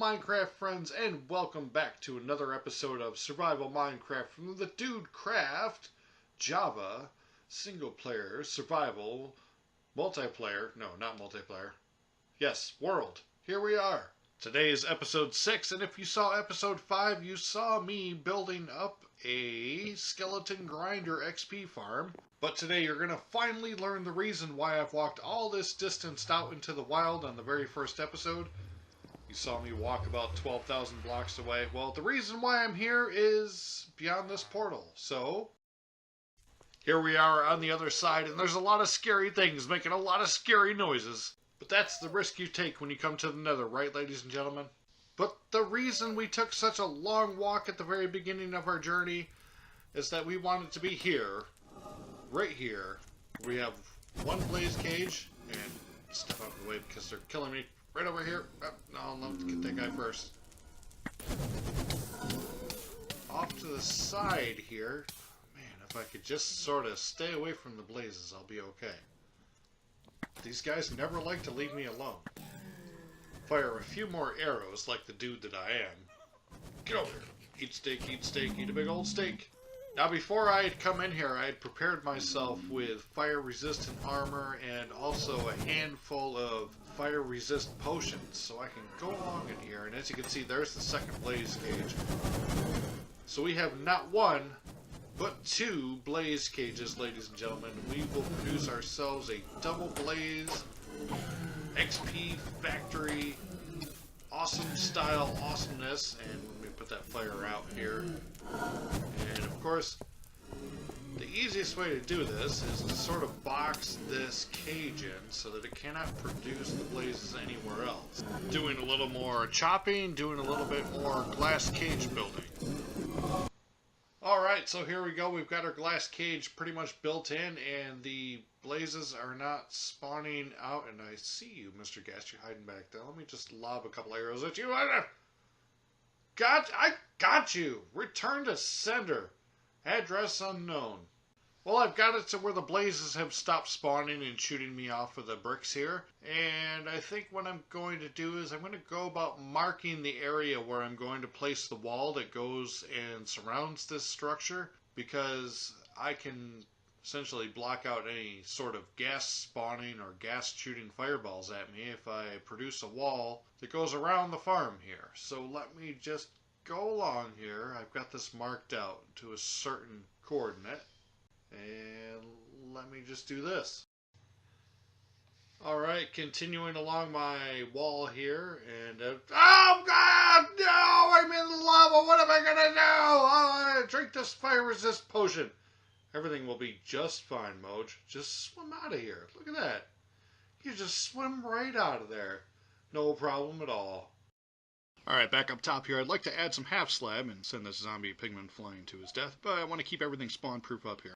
Minecraft friends, and welcome back to another episode of Survival Minecraft from the Dudecraft Java single player survival multiplayer, no, not multiplayer, yes, world. Here we are. Today is episode 6, and if you saw episode 5, you saw me building up a skeleton grinder XP farm. But today you're going to finally learn the reason why I've walked all this distance out into the wild on the very first episode. You saw me walk about 12,000 blocks away. Well, the reason why I'm here is beyond this portal. So, here we are on the other side, and there's a lot of scary things making a lot of scary noises. But that's the risk you take when you come to the Nether, right, ladies and gentlemen? But the reason we took such a long walk at the very beginning of our journey is that we wanted to be here, right here. We have one blaze cage, and step out of the way because they're killing me. Right over here. Oh, no, let's get that guy first. Off to the side here. Man, if I could just sort of stay away from the blazes, I'll be okay. These guys never like to leave me alone. Fire a few more arrows like the dude that I am. Get over here. Eat steak, eat a big old steak. Now, before I had come in here, I had prepared myself with fire-resistant armor and also a handful of fire-resist potions, so I can go along in here. And as you can see, there's the second blaze cage. So we have not one, but two blaze cages, ladies and gentlemen. We will produce ourselves a double blaze XP factory, awesome style awesomeness. And let me put that fire out here. And of course, the easiest way to do this is to sort of box this cage in so that it cannot produce the blazes anywhere else. Doing a little more chopping, doing a little bit more glass cage building. Alright, so here we go. We've got our glass cage pretty much built in, and the blazes are not spawning out. And I see you, Mr. Gas, you're hiding back there. Let me just lob a couple arrows at you. I got you! Return to sender. Address unknown. Well, I've got it to where the blazes have stopped spawning and shooting me off of the bricks here. And I think what I'm going to do is I'm going to go about marking the area where I'm going to place the wall that goes and surrounds this structure, because I can essentially block out any sort of gas spawning or gas shooting fireballs at me if I produce a wall that goes around the farm here. So let me just go along here. I've got this marked out to a certain coordinate, and let me just do this. Alright, continuing along my wall here, and oh god, no, I'm in the lava, what am I gonna do? Oh, drink this fire resist potion. Everything will be just fine, Moj. Just swim out of here. Look at that. You just swim right out of there. No problem at all. Alright, back up top here, I'd like to add some half slab and send this zombie pigman flying to his death, but I want to keep everything spawn proof up here.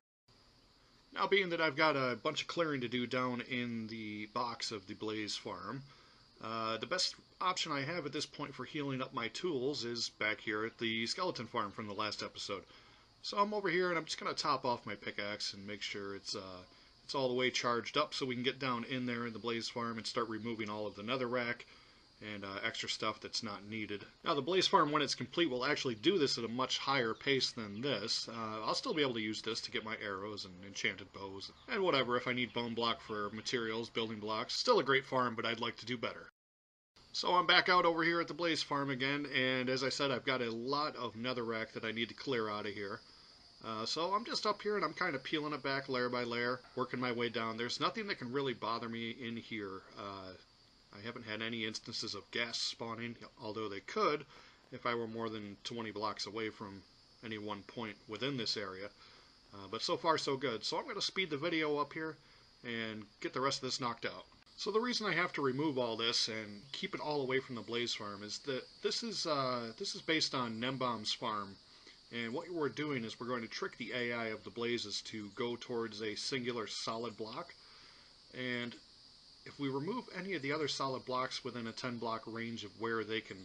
Now, being that I've got a bunch of clearing to do down in the box of the blaze farm, the best option I have at this point for healing up my tools is back here at the skeleton farm from the last episode. So I'm over here and I'm just going to top off my pickaxe and make sure it's all the way charged up so we can get down in there in the blaze farm and start removing all of the netherrack and extra stuff that's not needed. Now, the blaze farm, when it's complete, will actually do this at a much higher pace than this. I'll still be able to use this to get my arrows and enchanted bows and whatever if I need bone block for materials, building blocks. Still a great farm, but I'd like to do better. So I'm back out over here at the blaze farm again, and as I said, I've got a lot of netherrack that I need to clear out of here. So I'm just up here and I'm kind of peeling it back layer by layer, working my way down. There's nothing that can really bother me in here. I haven't had any instances of gas spawning, although they could if I were more than 20 blocks away from any one point within this area. But so far so good. So I'm going to speed the video up here and get the rest of this knocked out. So the reason I have to remove all this and keep it all away from the blaze farm is that this is based on Gnembon's farm. And what we're doing is we're going to trick the AI of the blazes to go towards a singular solid block. And if we remove any of the other solid blocks within a 10 block range of where they can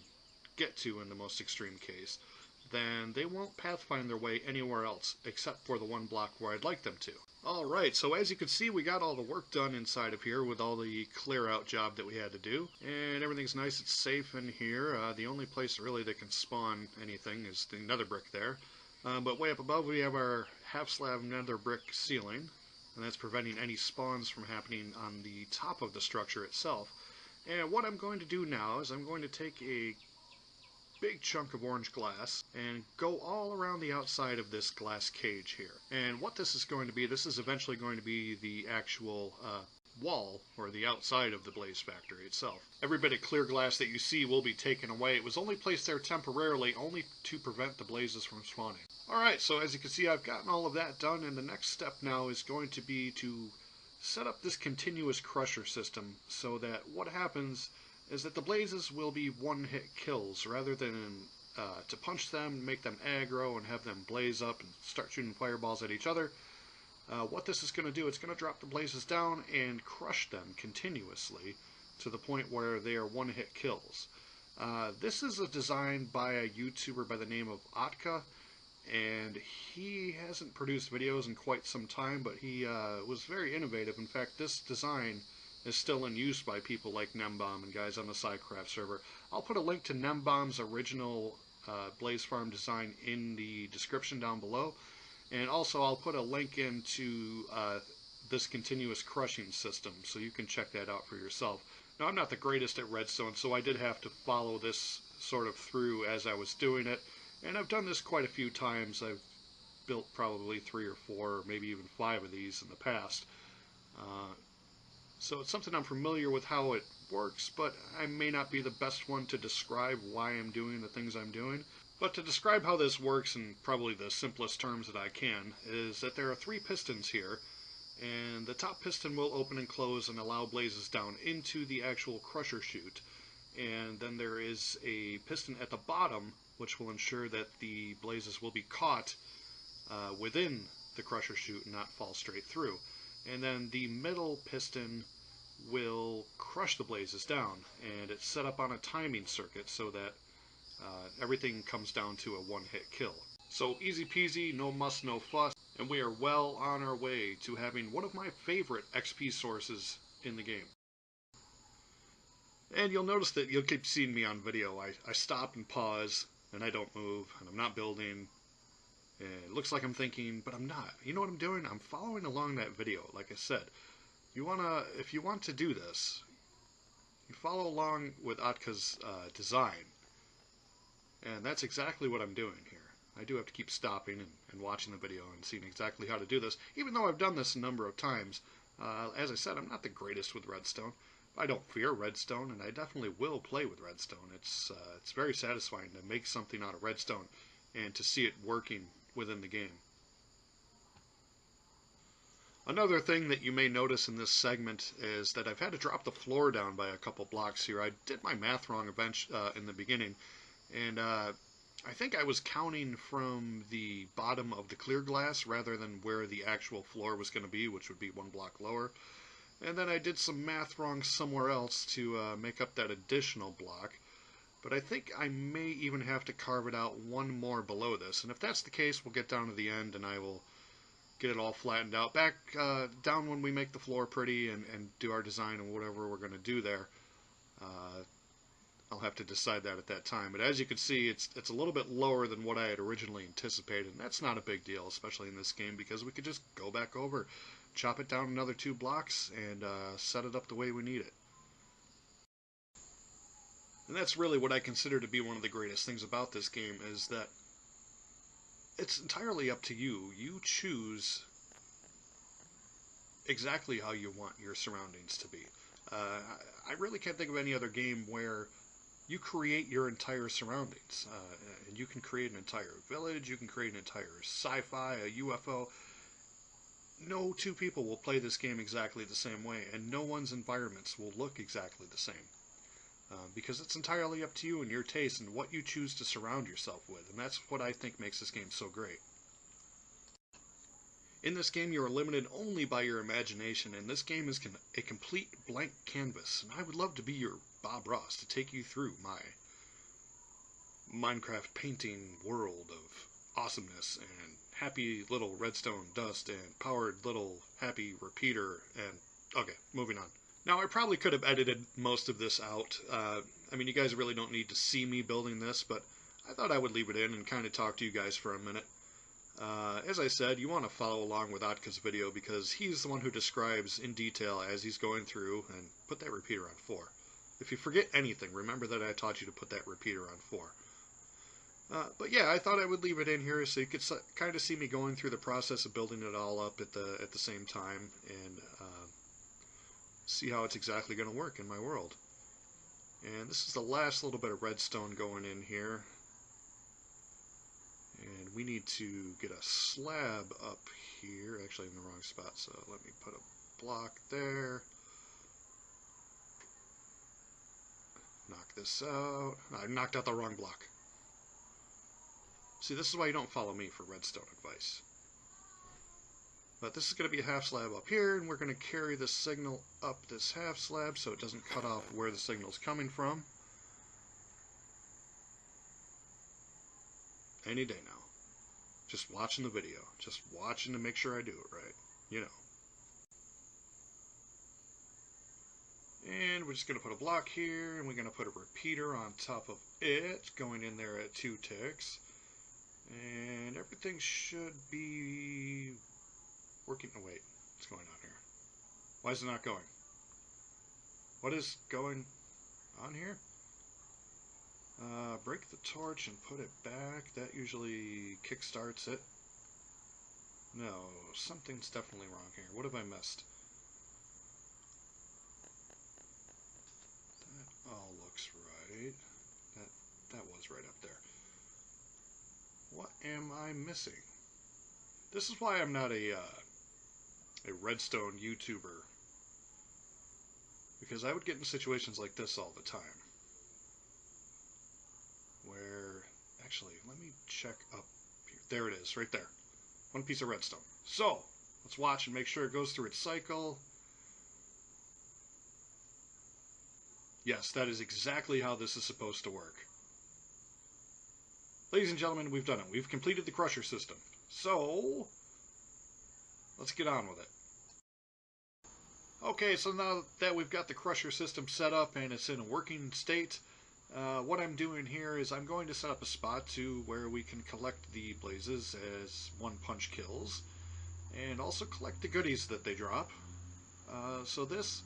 get to in the most extreme case, then they won't pathfind their way anywhere else except for the one block where I'd like them to. Alright, so as you can see, we got all the work done inside of here with all the clear out job that we had to do. And everything's nice, it's safe in here. The only place really that can spawn anything is the nether brick there. But way up above we have our half slab nether brick ceiling. And that's preventing any spawns from happening on the top of the structure itself. And what I'm going to do now is I'm going to take a big chunk of orange glass and go all around the outside of this glass cage here. And what this is going to be, this is eventually going to be the actual wall, or the outside of the blaze factory itself. Every bit of clear glass that you see will be taken away. It was only placed there temporarily, only to prevent the blazes from spawning. Alright, so as you can see, I've gotten all of that done, and the next step now is going to be to set up this continuous crusher system so that what happens is that the blazes will be one-hit kills rather than to punch them, make them aggro, and have them blaze up and start shooting fireballs at each other. What this is going to do, it's going to drop the blazes down and crush them continuously to the point where they are one-hit kills. This is a design by a YouTuber by the name of Okta, and he hasn't produced videos in quite some time, but he was very innovative. In fact, this design is still in use by people like Gnembon and guys on the Sidecraft server. I'll put a link to Gnembon's original Blaze Farm design in the description down below, and also I'll put a link into this continuous crushing system so you can check that out for yourself. Now, I'm not the greatest at redstone, so I did have to follow this sort of through as I was doing it, and I've done this quite a few times. I've built probably 3 or 4 or maybe even 5 of these in the past. So it's something I'm familiar with how it works, but I may not be the best one to describe why I'm doing the things I'm doing. But to describe how this works in probably the simplest terms that I can, is that there are 3 pistons here, and the top piston will open and close and allow blazes down into the actual crusher chute. And then there is a piston at the bottom, which will ensure that the blazes will be caught within the crusher chute and not fall straight through. And then the middle piston will crush the blazes down, and it's set up on a timing circuit so that everything comes down to a one-hit kill. So easy peasy, no muss, no fuss, and we are well on our way to having one of my favorite XP sources in the game. And you'll notice that you'll keep seeing me on video. I stop and pause, and I don't move, and I'm not building. It looks like I'm thinking, but I'm not. You know what I'm doing? I'm following along that video. Like I said, if you want to do this, you follow along with Okta's design. And that's exactly what I'm doing here. I do have to keep stopping and watching the video and seeing exactly how to do this, even though I've done this a number of times. As I said, I'm not the greatest with redstone. I don't fear redstone, and I definitely will play with redstone. It's very satisfying to make something out of redstone and to see it working within the game. Another thing that you may notice in this segment is that I've had to drop the floor down by a couple blocks here. I did my math wrong in the beginning, and I think I was counting from the bottom of the clear glass rather than where the actual floor was going to be, which would be 1 block lower. And then I did some math wrong somewhere else to make up that additional block. But I think I may even have to carve it out 1 more below this. And if that's the case, we'll get down to the end and I will get it all flattened out. Back down when we make the floor pretty and do our design and whatever we're going to do there. I'll have to decide that at that time. But as you can see, it's a little bit lower than what I had originally anticipated. And that's not a big deal, especially in this game, because we could just go back over, chop it down another 2 blocks, and set it up the way we need it. And that's really what I consider to be one of the greatest things about this game, is that it's entirely up to you. You choose exactly how you want your surroundings to be. I really can't think of any other game where you create your entire surroundings. And you can create an entire village, you can create an entire sci-fi, a UFO. No 2 people will play this game exactly the same way, and no one's environments will look exactly the same. Because it's entirely up to you and your taste and what you choose to surround yourself with, and that's what I think makes this game so great. In this game, you are limited only by your imagination, and this game is a complete blank canvas, and I would love to be your Bob Ross to take you through Minecraft painting world of awesomeness and happy little redstone dust and powered little happy repeater and... Okay, moving on. Now, I probably could have edited most of this out. I mean, you guys really don't need to see me building this, but I thought I would leave it in and kind of talk to you guys for a minute. As I said, you want to follow along with Okta's video because he's the one who describes in detail as he's going through, and put that repeater on 4. If you forget anything, remember that I taught you to put that repeater on 4. But yeah, I thought I would leave it in here so you could kind of see me going through the process of building it all up at the same time and see how it's exactly going to work in my world. And this is the last little bit of redstone going in here. And we need to get a slab up here, actually in the wrong spot, so let me put a block there. Knock this out. I knocked out the wrong block. See, this is why you don't follow me for redstone advice. But this is going to be a half slab up here, and we're going to carry the signal up this half slab so it doesn't cut off where the signal's coming from. Any day now. Just watching the video. Just watching to make sure I do it right. You know. And we're just going to put a block here, and we're going to put a repeater on top of it, going in there at 2 ticks. And everything should be working. Oh, wait. What's going on here? Why is it not going? What is going on here? Break the torch and put it back. That usually kickstarts it. No, something's definitely wrong here. What have I missed? That all looks right. That was right up there. What am I missing? This is why I'm not a redstone YouTuber. Because I would get in situations like this all the time. Where, actually, let me check up here. There it is, right there. 1 piece of redstone. So, let's watch and make sure it goes through its cycle. Yes, that is exactly how this is supposed to work. Ladies and gentlemen, we've done it. We've completed the crusher system. So, let's get on with it. Okay, so now that we've got the crusher system set up and it's in a working state, what I'm doing here is I'm going to set up a spot to where we can collect the blazes as 1 punch kills, and also collect the goodies that they drop. So this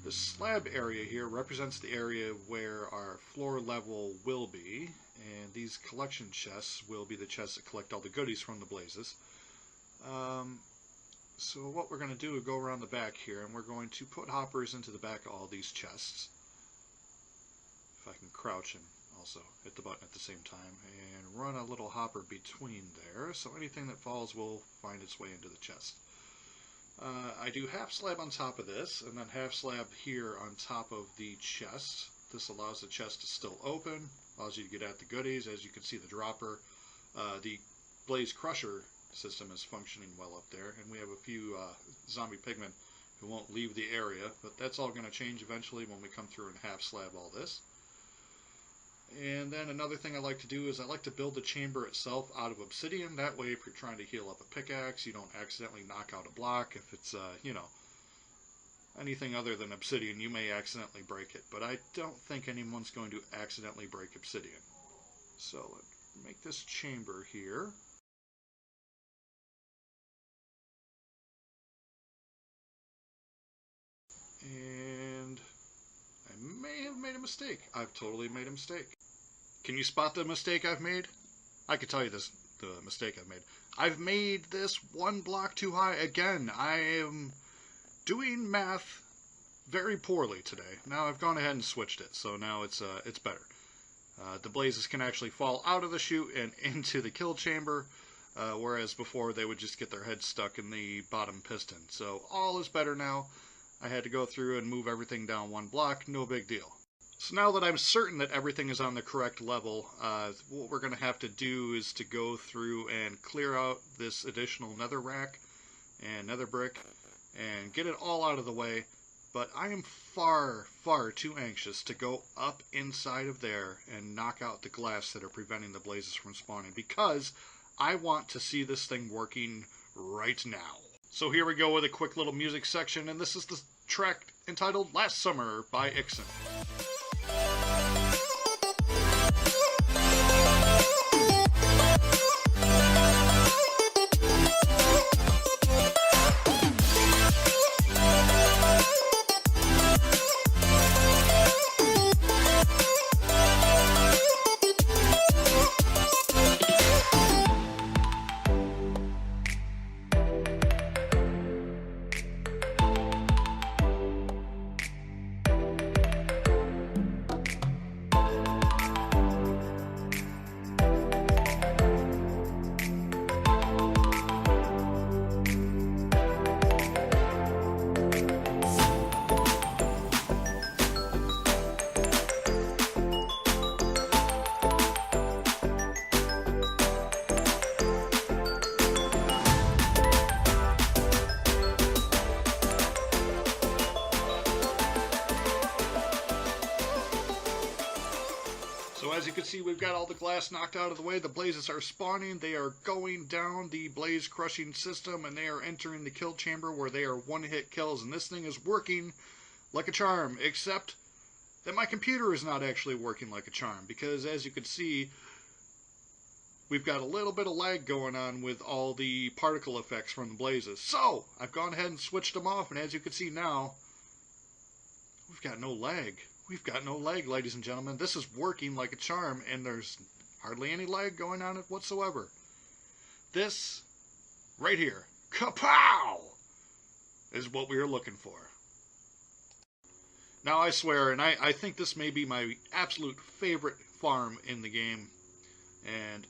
slab area here represents the area where our floor level will be, and these collection chests will be the chests that collect all the goodies from the blazes. So what we're going to do is go around the back here, and we're going to put hoppers into the back of all these chests. If I can crouch and also hit the button at the same time, and run a little hopper between there, so anything that falls will find its way into the chest. I do half slab on top of this, and then half slab here on top of the chest. This allows the chest to still open, allows you to get at the goodies. As you can see, the dropper, the blaze crusher system is functioning well up there, and we have a few zombie pigmen who won't leave the area, but that's all going to change eventually when we come through and half slab all this. And then another thing I like to do is I like to build the chamber itself out of obsidian. That way, if you're trying to heal up a pickaxe, you don't accidentally knock out a block. If it's, you know, anything other than obsidian, you may accidentally break it. But I don't think anyone's going to accidentally break obsidian. So let's make this chamber here. And I may have made a mistake. I've totally made a mistake. Can you spot the mistake I've made? I can tell you the mistake I've made. I've made this 1 block too high again. I am doing math very poorly today. Now I've gone ahead and switched it, so now it's better. The blazes can actually fall out of the chute and into the kill chamber, whereas before they would just get their heads stuck in the bottom piston. So all is better now. I had to go through and move everything down 1 block, no big deal. So now that I'm certain that everything is on the correct level, what we're going to have to do is to go through and clear out this additional nether rack and nether brick and get it all out of the way But I am far, far too anxious to go up inside of there and knock out the glass that are preventing the blazes from spawning, because I want to see this thing working right now. So here we go with a quick little music section, and this is the track entitled Last Summer by Ixen. So as you can see, we've got all the glass knocked out of the way. The blazes are spawning. They are going down the blaze crushing system, and they are entering the kill chamber where they are one-hit kills. And this thing is working like a charm, except that my computer is not actually working like a charm, because as you can see, we've got a little bit of lag going on with all the particle effects from the blazes. So I've gone ahead and switched them off, and as you can see now, we've got no lag. We've got no lag, ladies and gentlemen. This is working like a charm, and there's hardly any lag going on it whatsoever. This, right here, kapow, is what we are looking for. Now, I swear, and I think this may be my absolute favorite farm in the game, and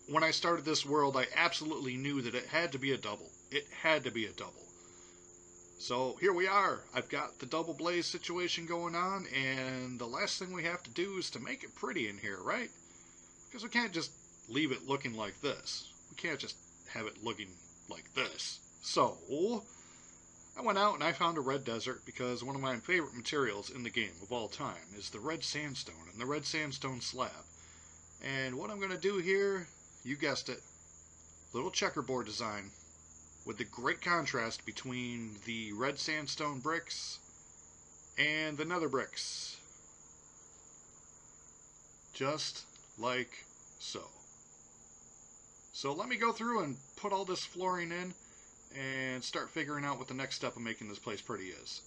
when I started this world, I absolutely knew that it had to be a double. It had to be a double. So here we are. I've got the double blaze situation going on, and the last thing we have to do is to make it pretty in here, right? Because we can't just leave it looking like this. We can't just have it looking like this. So I went out and I found a red desert, because one of my favorite materials in the game of all time is the red sandstone and the red sandstone slab. And what I'm going to do here, you guessed it, little checkerboard design, with the great contrast between the red sandstone bricks and the nether bricks. Just like so. So let me go through and put all this flooring in and start figuring out what the next step of making this place pretty is.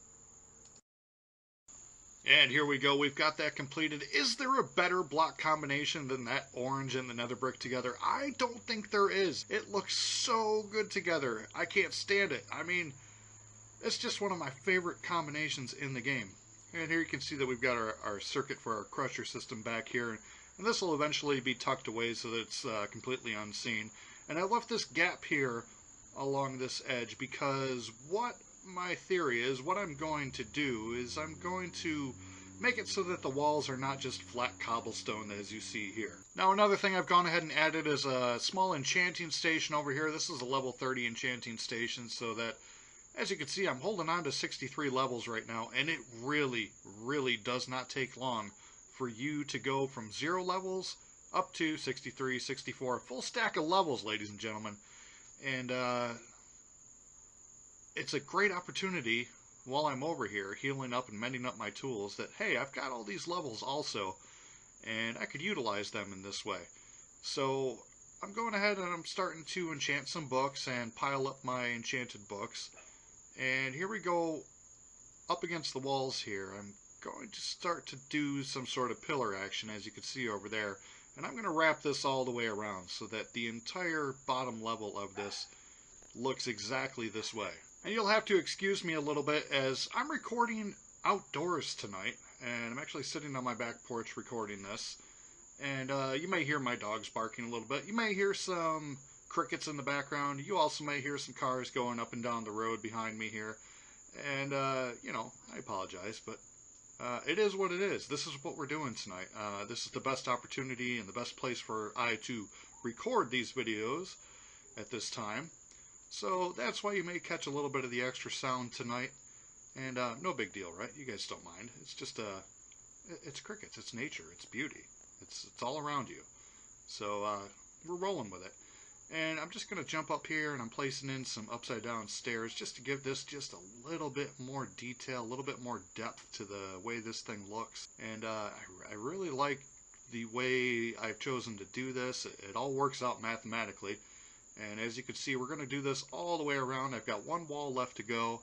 And here we go, we've got that completed. Is there a better block combination than that orange and the nether brick together? I don't think there is. It looks so good together. I can't stand it. I mean, it's just one of my favorite combinations in the game. And here you can see that we've got our circuit for our crusher system back here. And this will eventually be tucked away so that it's completely unseen. And I left this gap here along this edge because what my theory is, what I'm going to do is I'm going to make it so that the walls are not just flat cobblestone as you see here. Now another thing I've gone ahead and added is a small enchanting station over here. This is a level 30 enchanting station, so that as you can see I'm holding on to 63 levels right now, and it really, really does not take long for you to go from 0 levels up to 63, 64, full stack of levels, ladies and gentlemen. And it's a great opportunity while I'm over here healing up and mending up my tools that, hey, I've got all these levels also, and I could utilize them in this way. So I'm going ahead and I'm starting to enchant some books and pile up my enchanted books. And here we go up against the walls here. I'm going to start to do some sort of pillar action, as you can see over there. And I'm going to wrap this all the way around so that the entire bottom level of this looks exactly this way. And you'll have to excuse me a little bit as I'm recording outdoors tonight, and I'm actually sitting on my back porch recording this. And you may hear my dogs barking a little bit. You may hear some crickets in the background. You also may hear some cars going up and down the road behind me here. And, you know, I apologize, but it is what it is. This is what we're doing tonight. This is the best opportunity and the best place for I to record these videos at this time. So that's why you may catch a little bit of the extra sound tonight. And no big deal, right? You guys don't mind. It's just it's crickets. It's nature. It's beauty. It's all around you. So we're rolling with it. And I'm just going to jump up here, and I'm placing in some upside down stairs just to give this just a little bit more detail, a little bit more depth to the way this thing looks. And I really like the way I've chosen to do this. It all works out mathematically. And as you can see, we're going to do this all the way around. I've got one wall left to go,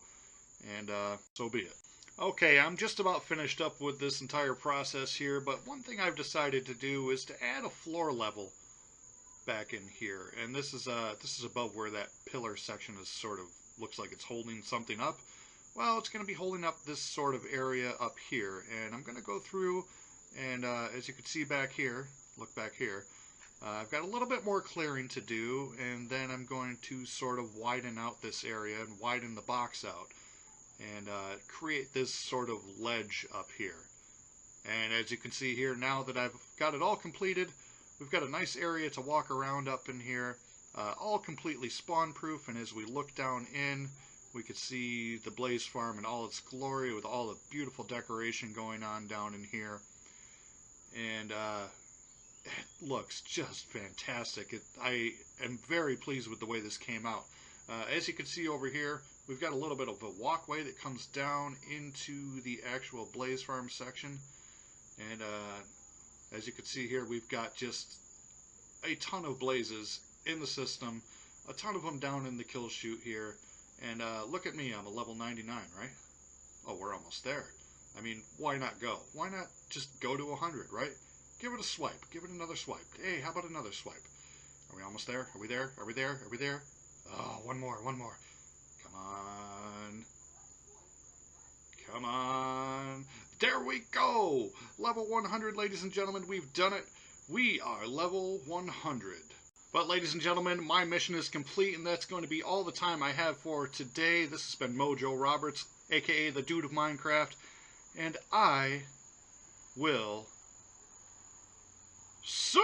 and so be it. Okay, I'm just about finished up with this entire process here, but one thing I've decided to do is to add a floor level back in here. And this is above where that pillar section is sort of looks like it's holding something up. Well, it's going to be holding up this sort of area up here, and I'm going to go through, and as you can see back here, look back here, I've got a little bit more clearing to do, and then I'm going to sort of widen out this area and widen the box out and create this sort of ledge up here. And as you can see here, now that I've got it all completed, we've got a nice area to walk around up in here, all completely spawn proof. And as we look down in, we could see the Blaze Farm in all its glory with all the beautiful decoration going on down in here. And it looks just fantastic. I am very pleased with the way this came out. As you can see over here, we've got a little bit of a walkway that comes down into the actual Blaze Farm section. And as you can see here, we've got just a ton of blazes in the system, a ton of them down in the kill chute here. And look at me, I'm a level 99, right? Oh, we're almost there. I mean, why not go? Why not just go to 100, right? Give it a swipe. Give it another swipe. Hey, how about another swipe? Are we almost there? Are we there? Are we there? Are we there? Oh, one more, one more. Come on. Come on. There we go. Level 100, ladies and gentlemen. We've done it. We are level 100. But, ladies and gentlemen, my mission is complete, and that's going to be all the time I have for today. This has been Mojo Roberts, a.k.a. the Dude of Minecraft, and I will see